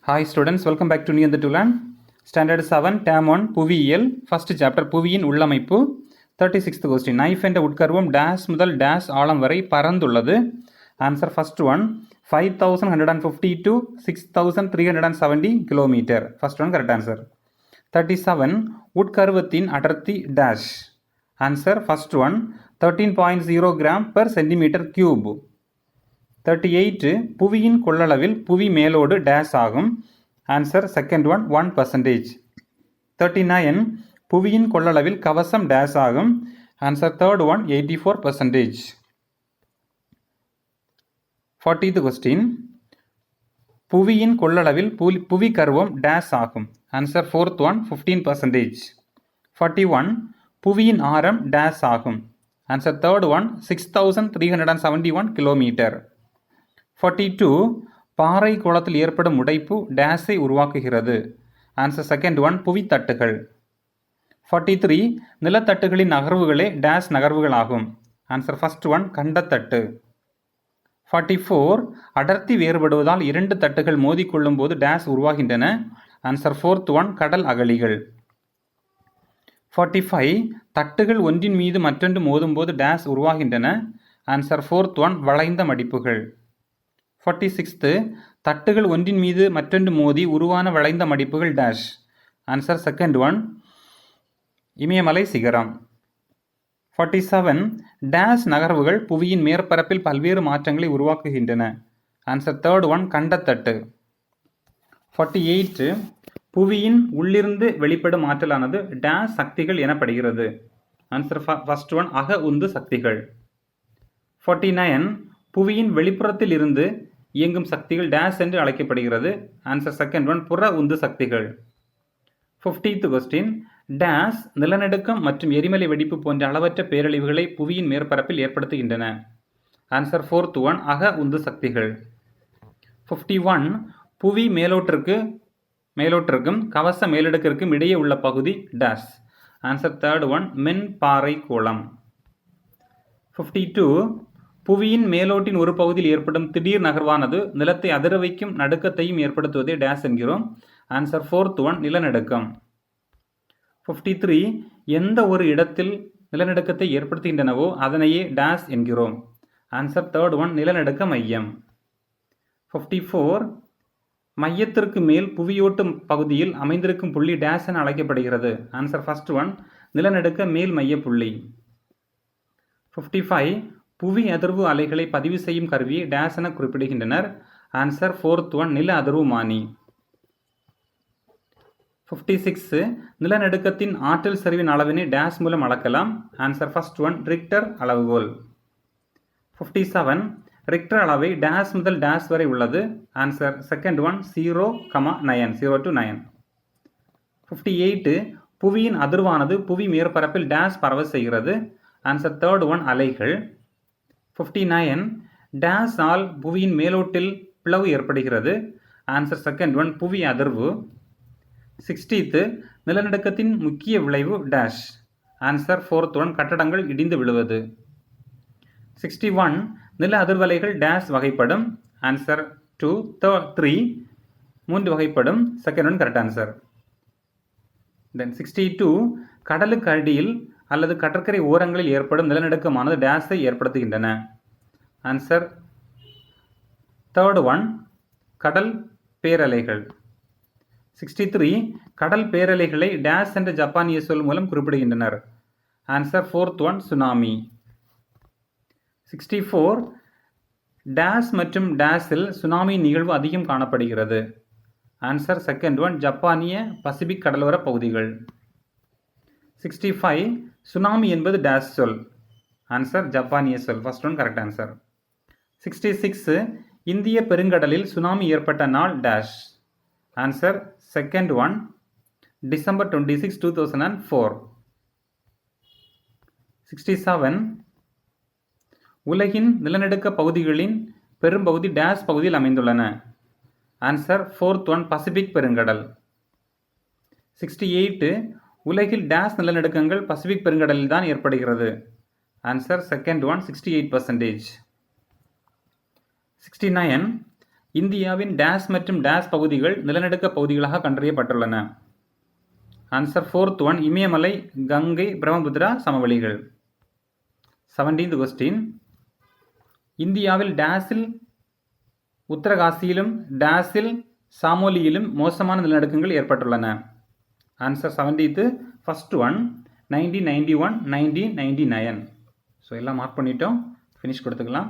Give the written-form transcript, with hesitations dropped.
Hi students, welcome back to New and to Learn. Standard 7, Term 1, புவியியல், first chapter, புவியின் உள்ளமைப்பு, 36th question. Knife என்ற உட்கருவம் dash முதல் dash ஆழம் வரை பரந்துள்ளது. Answer first one, 5150 to 6370 km. First one correct answer. 37, உட்கருவத்தின் அடர்த்தி dash. Answer first one, 13.0 gram per centimeter cube. 38 புவியின் கொள்ளளவில் புவி மேலோடு dash ஆகும். Answer second one 1%. 39 புவியின் கொள்ளளவில் கவசம் டேஷ் ஆகும். Answer third one 84%. 40th question புவியின் கொள்ளளவில் புவி கர்வம் டேஷ் ஆகும். Answer fourth one 15%. 41 புவியின் ஆரம் டேஷ் ஆகும். Answer third one 6371 kilometre. 42 பாறை கோளத்தில் ஏற்படும் உடைப்பு டேஸை உருவாக்குகிறது. ஆன்சர் செகண்ட் ஒன் புவித்தட்டுகள். 43 நிலத்தட்டுகளின் நகர்வுகளே டேஸ் நகர்வுகள் ஆகும். Answer first one கண்டத்தட்டு. 44 அடர்த்தி வேறுபடுவதால் இரண்டு தட்டுகள் மோதிக்கொள்ளும் போது டேஸ் உருவாகின்றன. ஆன்சர் ஃபோர்த் ஒன் கடல் அகழிகள். 45 தட்டுகள் ஒன்றின் மீது மற்றொன்று மோதும் போது டேஸ் உருவாகின்றன. ஆன்சர் ஃபோர்த் ஒன் வளைந்த மடிப்புகள். 46 தட்டுகள் ஒன்றின் மீது மற்றொன்று மோதி உருவான வளைந்த மடிப்புகள் டேஷ். ஆன்சர் செகண்ட் ஒன் இமயமலை சிகரம். 47 டேஷ் நகர்வுகள் புவியின் மேற்பரப்பில் பல்வேறு மாற்றங்களை உருவாக்குகின்றன. Answer third one கண்டத்தட்டு. 48 புவியின் உள்ளிருந்து வெளிப்படும் ஆற்றலானது டேஷ் சக்திகள் எனப்படுகிறது. ஆன்சர் ஃபர்ஸ்ட் ஒன் அக உந்து சக்திகள். 49 புவியின் வெளிப்புறத்தில் இருந்து இயங்கும் சக்திகள் டேஷ் என்று அழைக்கப்படுகிறது. ஆன்சர் செகண்ட் ஒன் புற உந்து சக்திகள். 50th கொஸ்டின் டேஷ் நிலநடுக்கம் மற்றும் எரிமலை வெடிப்பு போன்ற அளவற்ற பேரழிவுகளை புவியின் மேற்பரப்பில் ஏற்படுத்துகின்றன. ஆன்சர் ஃபோர்த் ஒன் அக உந்து சக்திகள். 51 புவி மேலோட்டிற்கும் கவச மேலடுக்கிற்கும் இடையே உள்ள பகுதி டேஷ். ஆன்சர் தேர்ட் ஒன் மென் பாறை கோளம். 52 புவியின் மேலோட்டின் ஒரு பகுதியில் ஏற்படும் திடீர் நகர்வானது நிலத்தை அதிர வைக்கும் நடுக்கத்தையும் ஏற்படுத்துவதே டேஷ் என்கிறோம். ஆன்சர் ஃபோர்த் ஒன் நிலநடுக்கம். 53 எந்த ஒரு இடத்தில் நிலநடுக்கத்தை ஏற்படுத்துகின்றனவோ அதனையே டேஷ் என்கிறோம். ஆன்சர் தேர்ட் ஒன் நிலநடுக்க மையம். 54 மையத்திற்கு மேல் புவியோட்டு பகுதியில் அமைந்திருக்கும் புள்ளி டேஷ் என அழைக்கப்படுகிறது. ஆன்சர் ஃபர்ஸ்ட் ஒன் நிலநடுக்க மேல் மைய புள்ளி. 55 புவி அதிர்வு அலைகளை பதிவு செய்யும் கருவியை டேஷ் என குறிப்பிடுகின்றனர். ஆன்சர் ஃபோர்த் ஒன் நில அதிர்வுமானி. 56 நிலநடுக்கத்தின் ஆற்றல் சரிவின் அளவினை டேஷ் மூலம் அளக்கலாம். ஆன்சர் ஃபர்ஸ்ட் ஒன் ரிக்டர் அளவுகோல். 57 ரிக்டர் அளவை டேஷ் முதல் டேஷ் வரை உள்ளது. Answer second one 0,9 0 to 9. 58 புவியின் அதிர்வானது புவி மேற்பரப்பில் டேஷ் பரவ செய்கிறது. ஆன்சர் தேர்ட் ஒன் அலைகள். 59 டேஷ் ஆல் புவியின் மேலோட்டில் பிளவு ஏற்படுகிறது. ஆன்சர் செகண்ட் ஒன் புவி அதிர்வு. 60th நிலநடுக்கத்தின் முக்கிய விளைவு டேஷ். ஆன்சர் ஃபோர்த் ஒன் கட்டடங்கள் இடிந்து விழுவது. 61 நில அதிர்வலைகள் டேஷ் வகைப்படும். ஆன்சர் 2 3 3 வகைப்படும். Second one correct answer. Then 62 கடலுக்கு அடியில் அல்லது கடற்கரை ஓரங்களில் ஏற்படும் நிலநடுக்கமானது டேஷை ஏற்படுத்துகின்றன. ஆன்சர் தேர்ட் ஒன் கடல் பேரலைகள். 63 கடல் பேரலைகளை டேஷ் என்ற ஜப்பானிய சொல் மூலம் குறிப்பிடுகின்றனர். Answer fourth one tsunami. 64 dash மற்றும் டேஷில் சுனாமி நிகழ்வு அதிகம் காணப்படுகிறது. ஆன்சர் செகண்ட் ஒன் ஜப்பானிய பசிபிக் கடலோர பகுதிகள். 65 சுனாமி என்பது டேஷ் சொல். ஆன்சர் ஜப்பானிய சொல். First one correct answer. 66 இந்திய பெருங்கடலில் சுனாமி ஏற்பட்ட நாள் dash. Answer second one December 26 2004. 67 உலகின் நிலநடுக்க பகுதிகளின் பெரும்பகுதி டேஷ் பகுதியில் அமைந்துள்ளன. ஆன்சர் ஃபோர்த் ஒன் பசிபிக் பெருங்கடல். 68 உலகில் டேஷ் நிலநடுக்கங்கள் பசிபிக் பெருங்கடலில் தான் ஏற்படுகிறது. Answer second one 68%. 69 இந்தியாவின் டேஸ் மற்றும் டேஸ் பகுதிகள் நிலநடுக்க பகுதிகளாக கண்டறியப்பட்டுள்ளன. ஆன்சர் ஃபோர்த் ஒன், இமயமலை, கங்கை, பிரம்மபுத்திரா சமவெளிகள். 17th கொஸ்டின், இந்தியாவில் டேஸில் உத்தரகாசியிலும் டேஸில் சாமோலியிலும் மோசமான நிலநடுக்கங்கள் ஏற்பட்டுள்ளன. Answer 17th first one 1991, 1999. So எல்லாம் மார்க் பண்ணிட்டோம், ஃபினிஷ் கொடுத்துக்கலாம்.